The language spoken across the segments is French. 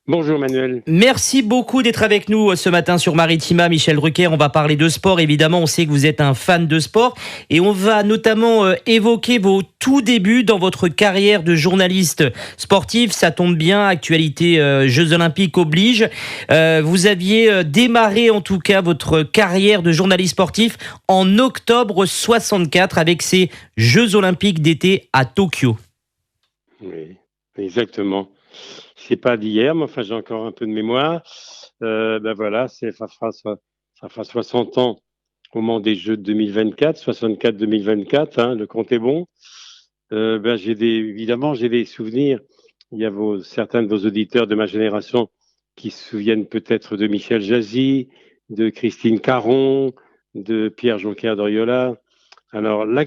Bonjour Manuel. Merci beaucoup d'être avec nous ce matin sur Maritima. Michel Drucker, on va parler de sport. Évidemment, on sait que vous êtes un fan de sport et on va notamment évoquer vos tout débuts dans votre carrière de journaliste sportif. Ça tombe bien, actualité Jeux Olympiques oblige. Vous aviez démarré en tout cas votre carrière de journaliste sportif en octobre 64 avec ces Jeux Olympiques d'été à Tokyo. Oui, exactement. C'est pas d'hier, mais enfin j'ai encore un peu de mémoire. Voilà, ça fera 60 ans au moment des Jeux de 2024, 64-2024, hein, le compte est bon. Évidemment, j'ai des souvenirs. Il y a certains de vos auditeurs de ma génération qui se souviennent peut-être de Michel Jazzy, de Christine Caron, de Pierre Joncker d'Oriola. Alors, les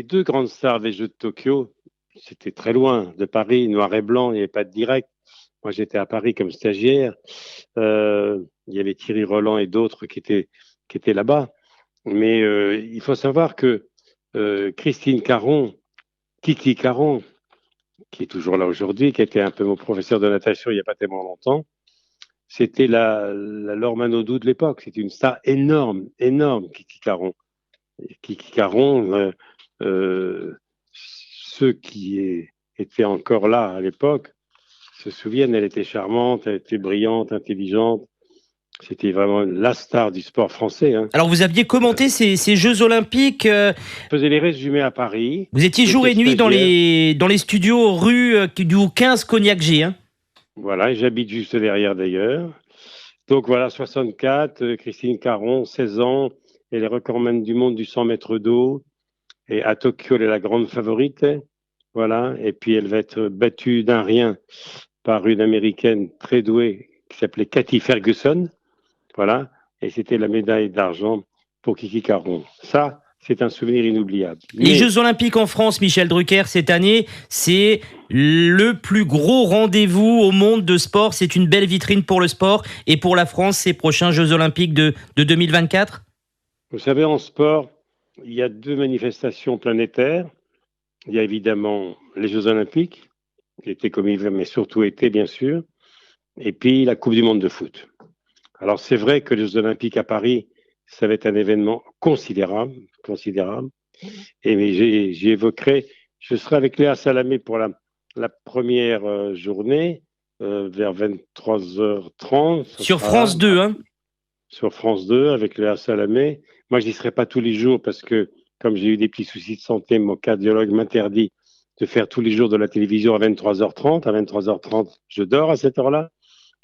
deux grandes stars des Jeux de Tokyo, c'était très loin de Paris, noir et blanc, il n'y avait pas de direct. Moi, j'étais à Paris comme stagiaire. Il y avait Thierry Roland et d'autres qui étaient là-bas. Mais il faut savoir que Christine Caron, Kiki Caron, qui est toujours là aujourd'hui, qui était un peu mon professeur de natation il n'y a pas tellement longtemps, c'était la Laure Manodou de l'époque. C'était une star énorme, énorme, Kiki Caron. Kiki Caron, ceux qui étaient encore là à l'époque se souviennent, elle était charmante, elle était brillante, intelligente. C'était vraiment la star du sport français. Hein. Alors vous aviez commenté ces Jeux Olympiques. Je faisais les résumés à Paris. Vous étiez jour et nuit dans les studios rue du 15 Cognac G. Hein. Voilà, et j'habite juste derrière d'ailleurs. Donc voilà, 64, Christine Caron, 16 ans, elle est recordman du monde du 100 mètres d'eau. Et à Tokyo, elle est la grande favorite. Voilà, et puis elle va être battue d'un rien par une américaine très douée qui s'appelait Cathy Ferguson. Voilà, et c'était la médaille d'argent pour Kiki Caron. Ça, c'est un souvenir inoubliable. Les Jeux Olympiques en France, Michel Drucker, cette année, c'est le plus gros rendez-vous au monde de sport. C'est une belle vitrine pour le sport et pour la France, ces prochains Jeux Olympiques de 2024. Vous savez, en sport, il y a deux manifestations planétaires. Il y a évidemment les Jeux Olympiques, l'été comme hiver, mais surtout été, bien sûr, et puis la Coupe du Monde de foot. Alors, c'est vrai que les Jeux Olympiques à Paris, ça va être un événement considérable. Et j'y évoquerai, je serai avec Léa Salamé pour la première journée, vers 23h30. Sur France 2, hein? Sur France 2, avec Léa Salamé. Moi, je n'y serai pas tous les jours parce que, comme j'ai eu des petits soucis de santé, mon cardiologue m'interdit de faire tous les jours de la télévision à 23h30. À 23h30, je dors à cette heure-là.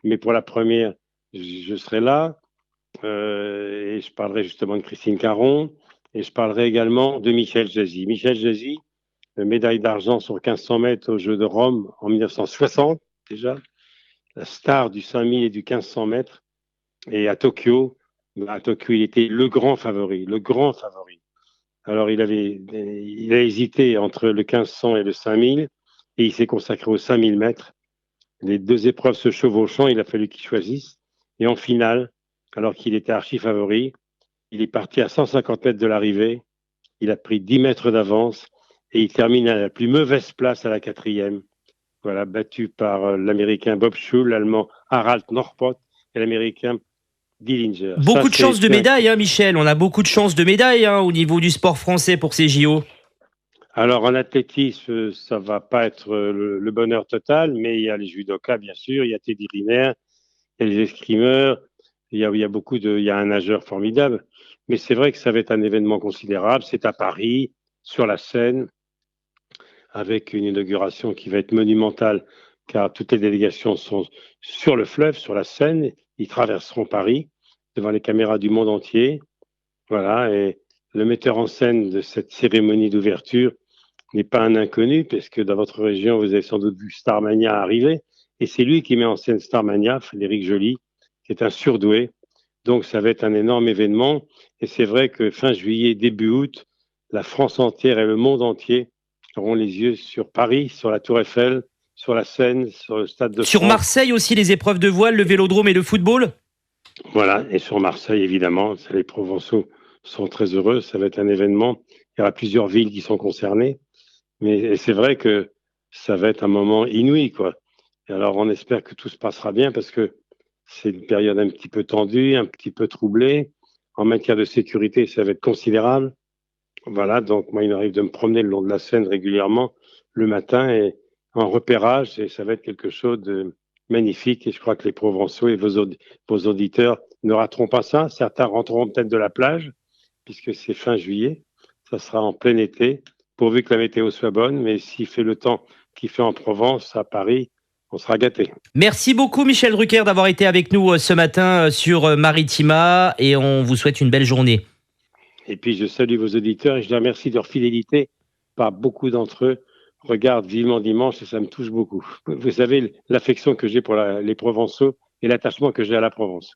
Mais pour la première, je serai là. Et je parlerai justement de Christine Caron. Et je parlerai également de Michel Jazzy. Michel Jazzy, médaille d'argent sur 1500 mètres aux Jeux de Rome en 1960, déjà. La star du 5000 et du 1500 mètres. Et à Tokyo, il était le grand favori, le grand favori. Alors, il a hésité entre le 1500 et le 5000 et il s'est consacré aux 5000 mètres. Les deux épreuves se chevauchant, il a fallu qu'il choisisse. Et en finale, alors qu'il était archi favori, il est parti à 150 mètres de l'arrivée. Il a pris 10 mètres d'avance et il termine à la plus mauvaise place à la 4e. Voilà, battu par l'Américain Bob Schul, l'Allemand Harald Norpot et l'Américain Dillinger. Beaucoup de chances de médailles, hein, Michel. On a beaucoup de chances de médailles au niveau du sport français pour ces JO. Alors, en athlétisme, ça va pas être le bonheur total, mais il y a les judokas, bien sûr, il y a Teddy Riner, il y a les escrimeurs, il y a un nageur formidable. Mais c'est vrai que ça va être un événement considérable. C'est à Paris, sur la Seine, avec une inauguration qui va être monumentale, car toutes les délégations sont sur le fleuve, sur la Seine. Ils traverseront Paris devant les caméras du monde entier. Voilà, et le metteur en scène de cette cérémonie d'ouverture n'est pas un inconnu, parce que dans votre région, vous avez sans doute vu Starmania arriver, et c'est lui qui met en scène Starmania, Frédéric Joly, qui est un surdoué. Donc ça va être un énorme événement, et c'est vrai que fin juillet, début août, la France entière et le monde entier auront les yeux sur Paris, sur la Tour Eiffel, sur la Seine, sur le Stade de France. Sur Marseille aussi, les épreuves de voile, le vélodrome et le football. Voilà, et sur Marseille, évidemment, les Provençaux sont très heureux, ça va être un événement. Il y aura plusieurs villes qui sont concernées, mais c'est vrai que ça va être un moment inouï, quoi. Et alors, on espère que tout se passera bien parce que c'est une période un petit peu tendue, un petit peu troublée. En matière de sécurité, ça va être considérable. Voilà, donc moi, il m'arrive de me promener le long de la Seine régulièrement le matin et en repérage, et ça va être quelque chose de magnifique. Et je crois que les Provençaux et vos auditeurs ne rateront pas ça. Certains rentreront peut-être de la plage, puisque c'est fin juillet. Ça sera en plein été, pourvu que la météo soit bonne. Mais s'il fait le temps qu'il fait en Provence, à Paris, on sera gâtés. Merci beaucoup Michel Drucker d'avoir été avec nous ce matin sur Maritima et on vous souhaite une belle journée. Et puis, je salue vos auditeurs et je les remercie de leur fidélité. Pas beaucoup d'entre eux regardent vivement dimanche et ça me touche beaucoup. Vous savez l'affection que j'ai pour les Provençaux et l'attachement que j'ai à la Provence.